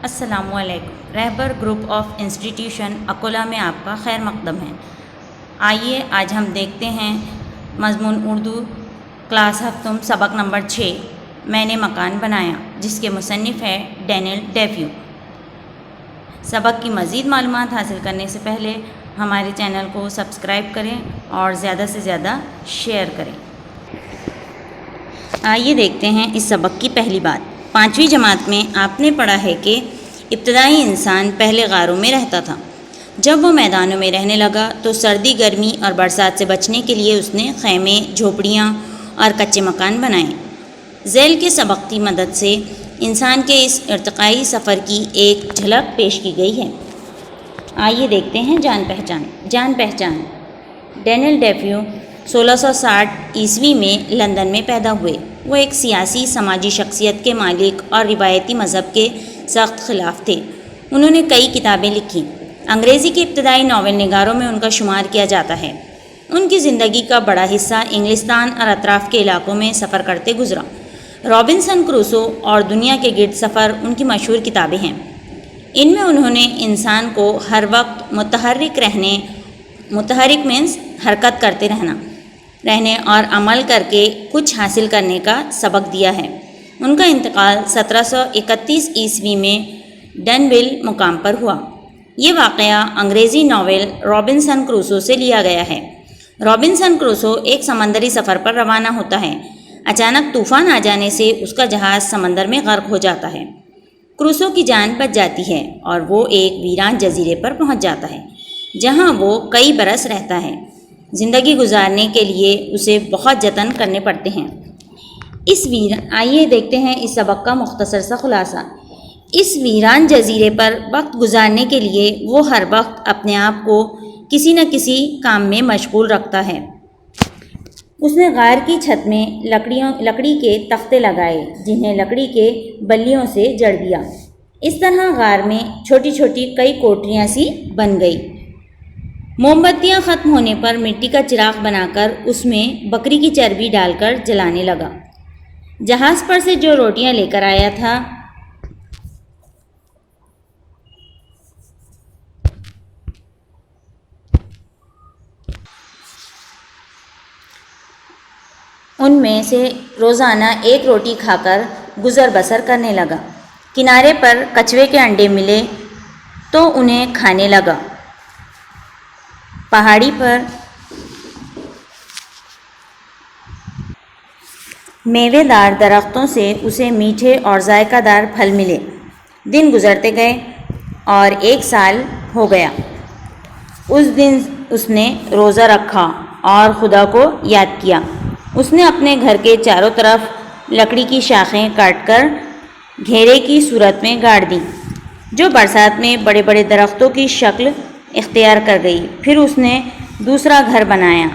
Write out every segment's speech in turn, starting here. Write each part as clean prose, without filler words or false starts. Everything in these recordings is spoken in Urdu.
السلام علیکم۔ رہبر گروپ آف انسٹیٹیوشن اکولہ میں آپ کا خیر مقدم ہے۔ آئیے آج ہم دیکھتے ہیں مضمون اردو کلاس ہفتم سبق نمبر 6 میں نے مکان بنایا، جس کے مصنف ہے ڈینیل ڈیفیو۔ سبق کی مزید معلومات حاصل کرنے سے پہلے ہمارے چینل کو سبسکرائب کریں اور زیادہ سے زیادہ شیئر کریں۔ آئیے دیکھتے ہیں اس سبق کی پہلی بات۔ 5ویں جماعت میں آپ نے پڑھا ہے کہ ابتدائی انسان پہلے غاروں میں رہتا تھا۔ جب وہ میدانوں میں رہنے لگا تو سردی، گرمی اور برسات سے بچنے کے لیے اس نے خیمے، جھوپڑیاں اور کچے مکان بنائے۔ ذیل کے سبق کی مدد سے انسان کے اس ارتقائی سفر کی ایک جھلک پیش کی گئی ہے۔ آئیے دیکھتے ہیں جان پہچان۔ ڈینیل ڈیفیو 1660 عیسوی میں لندن میں پیدا ہوئے۔ وہ ایک سیاسی سماجی شخصیت کے مالک اور روایتی مذہب کے سخت خلاف تھے۔ انہوں نے کئی کتابیں لکھیں۔ انگریزی کے ابتدائی ناول نگاروں میں ان کا شمار کیا جاتا ہے۔ ان کی زندگی کا بڑا حصہ انگلستان اور اطراف کے علاقوں میں سفر کرتے گزرا۔ رابنسن کروسو اور دنیا کے گرد سفر ان کی مشہور کتابیں ہیں۔ ان میں انہوں نے انسان کو ہر وقت متحرک مینس حرکت کرتے رہنے اور عمل کر کے کچھ حاصل کرنے کا سبق دیا ہے۔ ان کا انتقال 1731 عیسوی میں ڈنویل مقام پر ہوا۔ یہ واقعہ انگریزی ناول رابنسن کروسو سے لیا گیا ہے۔ رابنسن کروسو ایک سمندری سفر پر روانہ ہوتا ہے۔ اچانک طوفان آ جانے سے اس کا جہاز سمندر میں غرق ہو جاتا ہے۔ کروسو کی جان بچ جاتی ہے اور وہ ایک ویران جزیرے پر پہنچ جاتا ہے، جہاں وہ کئی برس رہتا ہے۔ زندگی گزارنے کے لیے اسے بہت جتن کرنے پڑتے ہیں۔ آئیے دیکھتے ہیں اس سبق کا مختصر سا خلاصہ۔ اس ویران جزیرے پر وقت گزارنے کے لیے وہ ہر وقت اپنے آپ کو کسی نہ کسی کام میں مشغول رکھتا ہے۔ اس نے غار کی چھت میں لکڑی کے تختے لگائے، جنہیں لکڑی کے بلیوں سے جڑ دیا۔ اس طرح غار میں چھوٹی چھوٹی کئی کوٹریاں سی بن گئی۔ موم بتیاں ختم ہونے پر مٹی کا چراغ بنا کر اس میں بکری کی چربی ڈال کر جلانے لگا۔ جہاز پر سے جو روٹیاں لے کر آیا تھا ان میں سے روزانہ ایک روٹی کھا کر گزر بسر کرنے لگا۔ کنارے پر کچھوے کے انڈے ملے تو انہیں کھانے لگا۔ پہاڑی پر میوے دار درختوں سے اسے میٹھے اور ذائقہ دار پھل ملے۔ دن گزرتے گئے اور 1 سال ہو گیا۔ اس دن اس نے روزہ رکھا اور خدا کو یاد کیا۔ اس نے اپنے گھر کے چاروں طرف لکڑی کی شاخیں کاٹ کر گھیرے کی صورت میں گاڑ دیں، جو برسات میں بڑے بڑے درختوں کی شکل اختیار کر گئی۔ پھر اس نے دوسرا گھر بنایا۔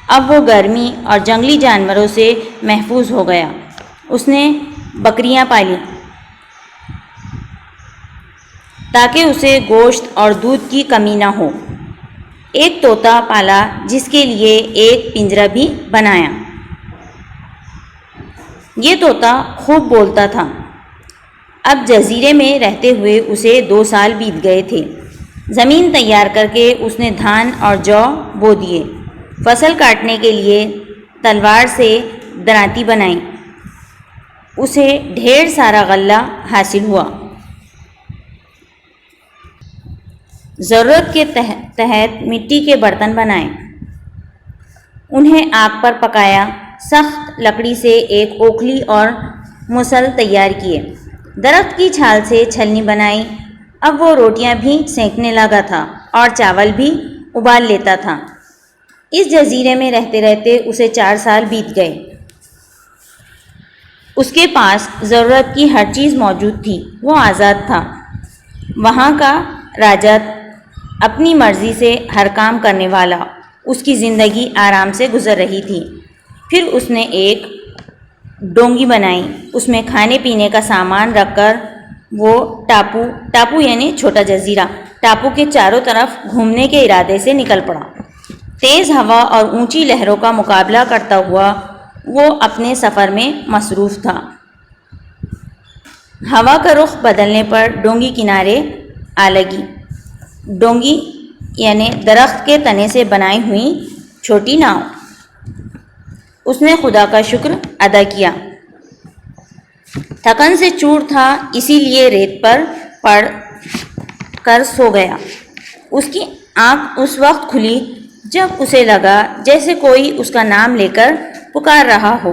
اب وہ گرمی اور جنگلی جانوروں سے محفوظ ہو گیا۔ اس نے بکریاں پالیں تاکہ اسے گوشت اور دودھ کی کمی نہ ہو۔ ایک طوطا پالا جس کے لیے ایک پنجرہ بھی بنایا۔ یہ طوطا خوب بولتا تھا۔ اب جزیرے میں رہتے ہوئے اسے 2 سال بیت گئے تھے۔ زمین تیار کر کے اس نے دھان اور جو بو دیے۔ فصل کاٹنے کے لیے تلوار سے درانتی بنائی۔ اسے ڈھیر سارا غلہ حاصل ہوا۔ ضرورت کے تحت مٹی کے برتن بنائے، انہیں آگ پر پکایا۔ سخت لکڑی سے ایک اوکھلی اور مسل تیار کیے۔ درخت کی چھال سے چھلنی بنائی۔ اب وہ روٹیاں بھی سینکنے لگا تھا اور چاول بھی ابال لیتا تھا۔ اس جزیرے میں رہتے رہتے اسے 4 سال بیت گئے۔ اس کے پاس ضرورت کی ہر چیز موجود تھی۔ وہ آزاد تھا۔ وہاں کا راجا اپنی مرضی سے ہر کام کرنے والا۔ اس کی زندگی آرام سے گزر رہی تھی۔ پھر اس نے ایک ڈونگی بنائی۔ اس میں کھانے پینے کا سامان رکھ کر وہ ٹاپو یعنی چھوٹا جزیرہ، ٹاپو کے چاروں طرف گھومنے کے ارادے سے نکل پڑا۔ تیز ہوا اور اونچی لہروں کا مقابلہ کرتا ہوا وہ اپنے سفر میں مصروف تھا۔ ہوا کا رخ بدلنے پر ڈونگی کنارے آ لگی۔ ڈونگی یعنی درخت کے تنے سے بنائی ہوئی چھوٹی ناؤ۔ اس نے خدا کا شکر ادا کیا۔ تھکن سے چور تھا، اسی لیے ریت پر پڑ کر سو گیا۔ اس کی آنکھ اس وقت کھلی جب اسے لگا جیسے کوئی اس کا نام لے کر پکار رہا ہو۔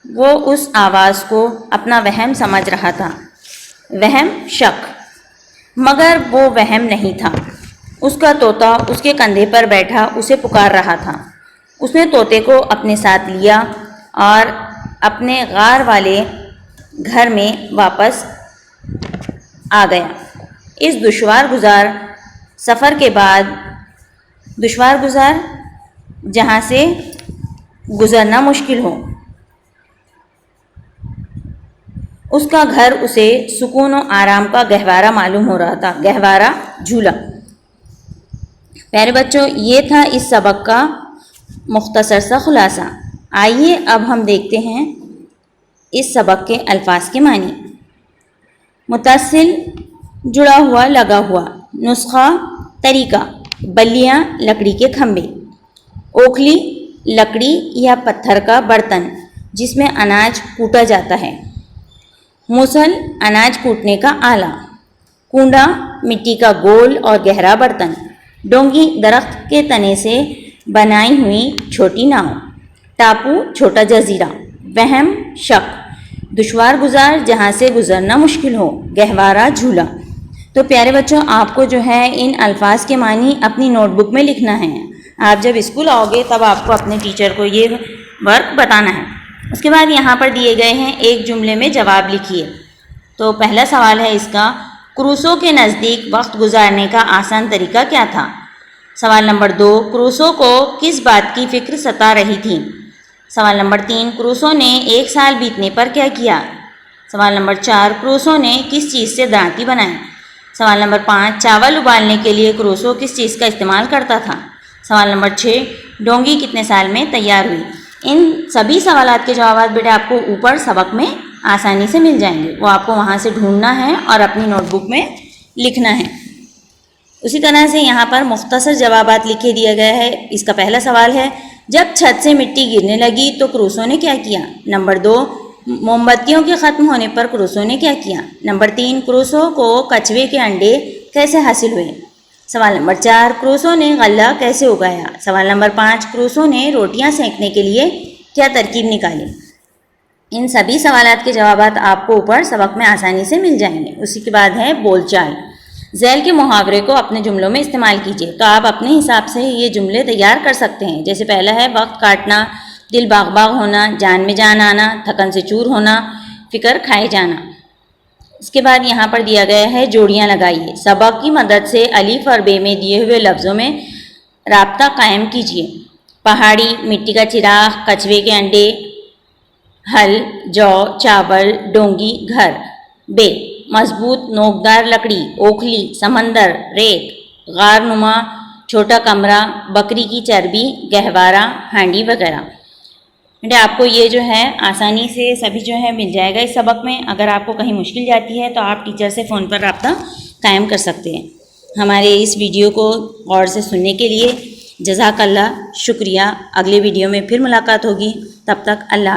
وہ اس آواز کو اپنا وہم سمجھ رہا تھا، وہم شک، مگر وہ وہم نہیں تھا۔ اس کا طوطا اس کے کندھے پر بیٹھا اسے پکار رہا تھا۔ اس نے طوطے کو اپنے ساتھ لیا اور اپنے غار والے گھر میں واپس آ گیا۔ اس دشوار گزار سفر کے بعد، دشوار گزار جہاں سے گزرنا مشکل ہو، اس کا گھر اسے سکون و آرام کا گہوارہ معلوم ہو رہا تھا، گہوارہ، جھولا۔ پیارے بچوں، یہ تھا اس سبق کا مختصر سا خلاصہ۔ آئیے اب ہم دیکھتے ہیں اس سبق کے الفاظ کے معنی۔ متصل، جڑا ہوا، لگا ہوا۔ نسخہ، طریقہ، بلیاں، لکڑی کے کھمبے۔ اوکھلی، لکڑی یا پتھر کا برتن جس میں اناج کوٹا جاتا ہے۔ مسل، اناج کوٹنے کا آلہ۔ کنڈا، مٹی کا گول اور گہرا برتن۔ ڈونگی، درخت کے تنے سے بنائی ہوئی چھوٹی ناؤ۔ ٹاپو، چھوٹا جزیرہ۔ وہم، شک، دشوار گزار جہاں سے گزرنا مشکل ہو، گہوارہ، جھولا۔ تو پیارے بچوں، آپ کو جو ہے ان الفاظ کے معنی اپنی نوٹ بک میں لکھنا ہے۔ آپ جب اسکول آؤ گے تب آپ کو اپنے ٹیچر کو یہ ورک بتانا ہے۔ اس کے بعد یہاں پر دیے گئے ہیں، ایک جملے میں جواب لکھیے۔ تو پہلا سوال ہے اس کا، کروسو کے نزدیک وقت گزارنے کا آسان طریقہ کیا تھا؟ سوال نمبر 2، کروسو کو کس بات کی فکر ستا رہی تھی؟ سوال نمبر 3، کروسو نے 1 سال بیتنے پر کیا کیا؟ سوال نمبر 4، کروسو نے کس چیز سے دانتی بنائی؟ سوال نمبر 5، چاول ابالنے کے لیے کروسو کس چیز کا استعمال کرتا تھا؟ سوال نمبر 6، ڈونگی کتنے سال میں تیار ہوئی؟ ان سبھی سوالات کے جوابات بیٹا آپ کو اوپر سبق میں آسانی سے مل جائیں گے، وہ آپ کو وہاں سے ڈھونڈنا ہے اور اپنی نوٹ بک میں لکھنا ہے۔ اسی طرح سے یہاں پر مختصر جوابات لکھے دیا گیا ہے۔ اس کا پہلا سوال ہے، جب چھت سے مٹی گرنے لگی تو کروسو نے کیا کیا؟ نمبر 2، موم بتیوں کے ختم ہونے پر کروسو نے کیا کیا؟ نمبر 3، کروسو کو کچھوے کے انڈے کیسے حاصل ہوئے؟ سوال نمبر 4، کروسو نے غلہ کیسے اگایا؟ سوال نمبر 5، کروسو نے روٹیاں سینکنے کے لیے کیا ترکیب نکالی؟ ان سبھی سوالات کے جوابات آپ کو اوپر سبق میں آسانی سے مل جائیں گے۔ اسی کے بعد ہے بول چال۔ ذیل کے محاورے کو اپنے جملوں میں استعمال کیجیے۔ تو آپ اپنے حساب سے یہ جملے تیار کر سکتے ہیں۔ جیسے پہلا ہے، وقت کاٹنا، دل باغ باغ ہونا، جان میں جان آنا، تھکن سے چور ہونا، فکر کھائے جانا۔ اس کے بعد یہاں پر دیا گیا ہے، جوڑیاں لگائیے۔ سبق کی مدد سے الف اور بے میں دیے ہوئے لفظوں میں رابطہ قائم کیجیے۔ پہاڑی، مٹی کا چراغ، کچھوے کے انڈے، ہل، جو، چاول، ڈونگی، گھر۔ بے، مضبوط نوکدار لکڑی، اوکھلی، سمندر، ریت، غار نما، چھوٹا کمرہ، بکری کی چربی، گہوارہ، ہانڈی وغیرہ۔ بیٹا آپ کو یہ جو ہے آسانی سے سبھی جو ہے مل جائے گا اس سبق میں۔ اگر آپ کو کہیں مشکل جاتی ہے تو آپ ٹیچر سے فون پر رابطہ قائم کر سکتے ہیں۔ ہمارے اس ویڈیو کو غور سے سننے کے لیے جزاک اللہ، شکریہ۔ اگلے ویڈیو میں پھر ملاقات ہوگی، تب تک اللہ